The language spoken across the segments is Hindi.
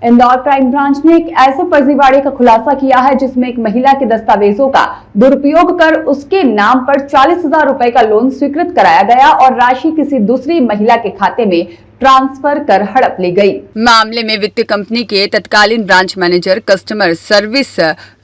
इंदौर क्राइम ब्रांच ने एक ऐसे फर्जीवाड़े का खुलासा किया है जिसमें एक महिला के दस्तावेजों का दुरुपयोग कर उसके नाम पर 40,000 रुपए का लोन स्वीकृत कराया गया और राशि किसी दूसरी महिला के खाते में ट्रांसफर कर हड़प ली गई। मामले में वित्तीय कंपनी के तत्कालीन branch manager, customer service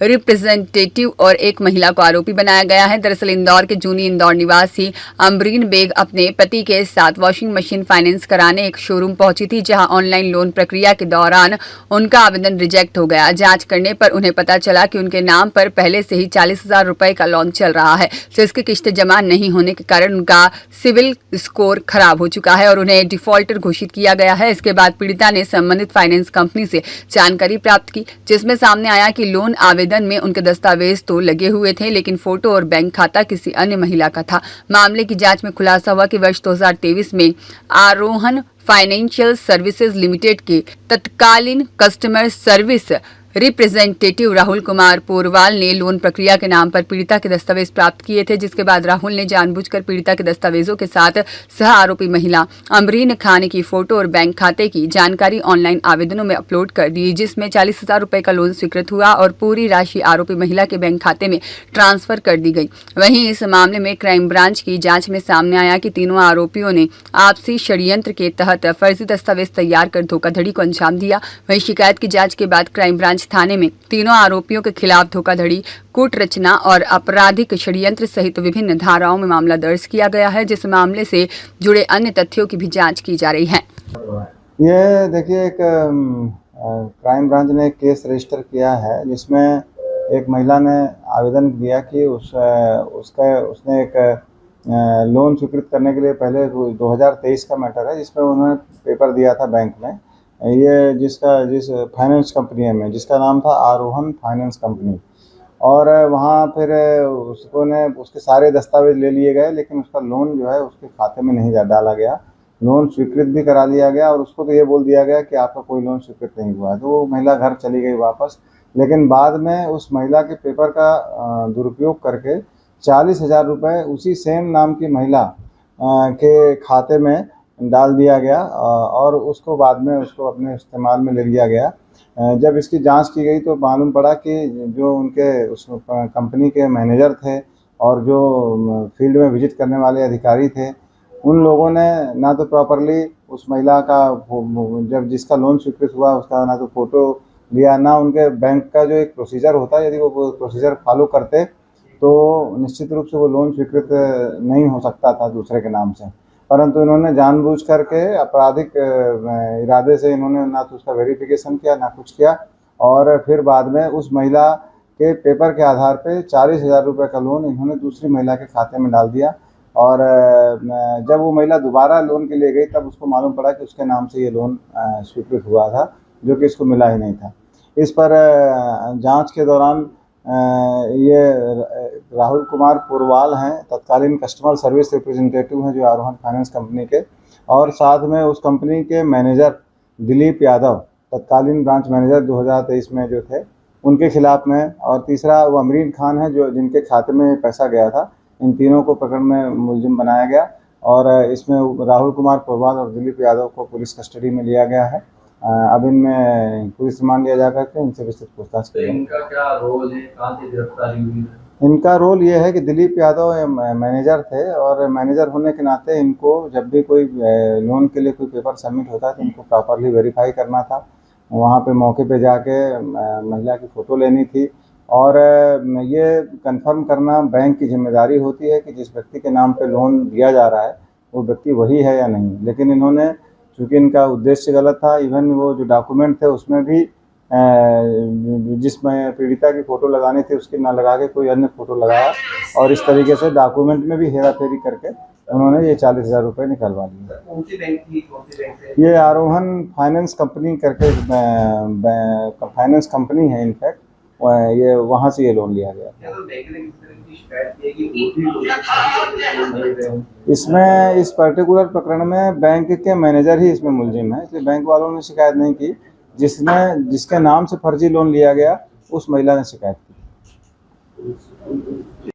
representative और एक महिला को आरोपी बनाया गया है। दरअसल इंदौर के जूनी इंदौर निवासी अमरीन बेग अपने पति के साथ वॉशिंग मशीन फाइनेंस कराने एक शोरूम पहुंची थी, जहां ऑनलाइन लोन प्रक्रिया के दौरान उनका आवेदन रिजेक्ट हो गया। जांच करने पर उन्हें पता चला कि उनके नाम पर पहले से ही 40,000 रुपए का लोन चल रहा है, जिसकी किस्तें जमा नहीं होने के कारण उनका सिविल स्कोर खराब हो चुका है और उन्हें डिफॉल्टर घोषित किया गया है। इसके बाद पीड़िता ने संबंधित फाइनेंस कंपनी से जानकारी प्राप्त की, जिसमें सामने आया कि लोन आवेदन में उनके दस्तावेज तो लगे हुए थे, लेकिन फोटो और बैंक खाता किसी अन्य महिला का था। मामले की जांच में खुलासा हुआ कि वर्ष 2023 में आरोहन फाइनेंशियल सर्विसेज लिमिटेड के तत्कालीन customer service representative Rahul Kumar Porwal ने लोन प्रक्रिया के नाम पर पीड़िता के दस्तावेज प्राप्त किए थे, जिसके बाद राहुल ने जानबूझकर पीड़िता के दस्तावेजों के साथ सह आरोपी महिला अमरीन खान की फोटो और बैंक खाते की जानकारी ऑनलाइन आवेदनों में अपलोड कर दी, जिसमें 40,000 रुपए का लोन स्वीकृत हुआ और पूरी राशि आरोपी महिला के बैंक खाते में ट्रांसफर कर दी गई। वहीं इस मामले में क्राइम ब्रांच की जांच में सामने आया कि तीनों आरोपियों ने आपसी षड्यंत्र के तहत फर्जी दस्तावेज तैयार कर धोखाधड़ी को अंजाम दिया। वहीं शिकायत की जांच के बाद क्राइम ब्रांच थाने में तीनों आरोपियों के खिलाफ धोखाधड़ी, कूट रचना और आपराधिक षड्यंत्र सहित विभिन्न धाराओं में मामला दर्ज किया गया है, जिस मामले से जुड़े अन्य तथ्यों की भी जांच की जा रही है। ये देखिए, एक क्राइम ब्रांच ने एक केस रजिस्टर किया है जिसमें एक महिला ने आवेदन दिया कि उसने एक लोन स्वीकृत करने के लिए पहले 2023 का मैटर है, जिसमें उन्होंने पेपर दिया था बैंक में। ये जिस फाइनेंस कंपनी है में जिसका नाम था आरोहन फाइनेंस कंपनी, और वहाँ फिर उसके सारे दस्तावेज ले लिए गए, लेकिन उसका लोन जो है उसके खाते में नहीं डाला गया। लोन स्वीकृत भी करा लिया गया और उसको तो ये बोल दिया गया कि आपका कोई लोन स्वीकृत नहीं हुआ है, तो वो महिला घर चली गई वापस। लेकिन बाद में उस महिला के पेपर का दुरुपयोग करके 40,000 रुपये उसी सेम नाम की महिला के खाते में डाल दिया गया और उसको बाद में उसको अपने इस्तेमाल में ले लिया गया। जब इसकी जांच की गई तो मालूम पड़ा कि जो उनके उस कंपनी के मैनेजर थे और जो फील्ड में विजिट करने वाले अधिकारी थे, उन लोगों ने ना तो प्रॉपरली उस महिला का जब जिसका लोन स्वीकृत हुआ उसका ना तो फोटो लिया, ना उनके बैंक का जो एक प्रोसीजर होता है, यदि वो प्रोसीजर फॉलो करते तो निश्चित रूप से वो लोन स्वीकृत नहीं हो सकता था दूसरे के नाम से। परंतु इन्होंने जानबूझ करके आपराधिक इरादे से इन्होंने ना तो उसका वेरिफिकेशन किया ना कुछ किया, और फिर बाद में उस महिला के पेपर के आधार पे 40,000 रुपये का लोन इन्होंने दूसरी महिला के खाते में डाल दिया। और जब वो महिला दोबारा लोन के लिए गई तब उसको मालूम पड़ा कि उसके नाम से ये लोन स्वीकृत हुआ था, जो कि इसको मिला ही नहीं था। इस पर जांच के दौरान ये राहुल कुमार पोरवाल हैं, तत्कालीन कस्टमर सर्विस रिप्रेजेंटेटिव हैं जो आरोहन फाइनेंस कंपनी के, और साथ में उस कंपनी के मैनेजर दिलीप यादव, तत्कालीन ब्रांच मैनेजर 2023 में जो थे, उनके खिलाफ में, और तीसरा वो अमरीन खान है जो जिनके खाते में पैसा गया था। इन तीनों को प्रकरण में मुलजिम बनाया गया और इसमें राहुल कुमार पोरवाल और दिलीप यादव को पुलिस कस्टडी में लिया गया है। अब इनमें पुलिस रिमांड लिया जा करके इनसे विस्तृत पूछताछ की। इनका क्या रोल है, कहाँ से गिरफ्तारी हुई? इनका रोल ये है कि दिलीप यादव मैनेजर थे और मैनेजर होने के नाते इनको जब भी कोई लोन के लिए कोई पेपर सबमिट होता है तो इनको प्रॉपरली वेरीफाई करना था। वहाँ पे मौके पे जाके महिला की फ़ोटो लेनी थी और ये कंफर्म करना बैंक की जिम्मेदारी होती है कि जिस व्यक्ति के नाम पे लोन दिया जा रहा है वो व्यक्ति वही है या नहीं। लेकिन इन्होंने, चूँकि इनका उद्देश्य गलत था, इवन वो जो डॉक्यूमेंट थे उसमें भी जिसमें पीड़िता की फ़ोटो लगानी थी उसकी ना लगा के कोई अन्य फ़ोटो लगाया, और इस तरीके से डॉक्यूमेंट में भी हेरा फेरी करके उन्होंने ये 40,000 रुपये निकलवा लिए। ये आरोहन फाइनेंस कंपनी करके फाइनेंस कंपनी है, इनफैक्ट ये वहाँ से ये लोन लिया गया। इसमें इस पर्टिकुलर प्रकरण में बैंक के मैनेजर ही इसमें मुलजिम है, इसलिए बैंक वालों ने शिकायत नहीं की। जिसके नाम से फर्जी लोन लिया गया उस महिला ने शिकायत की।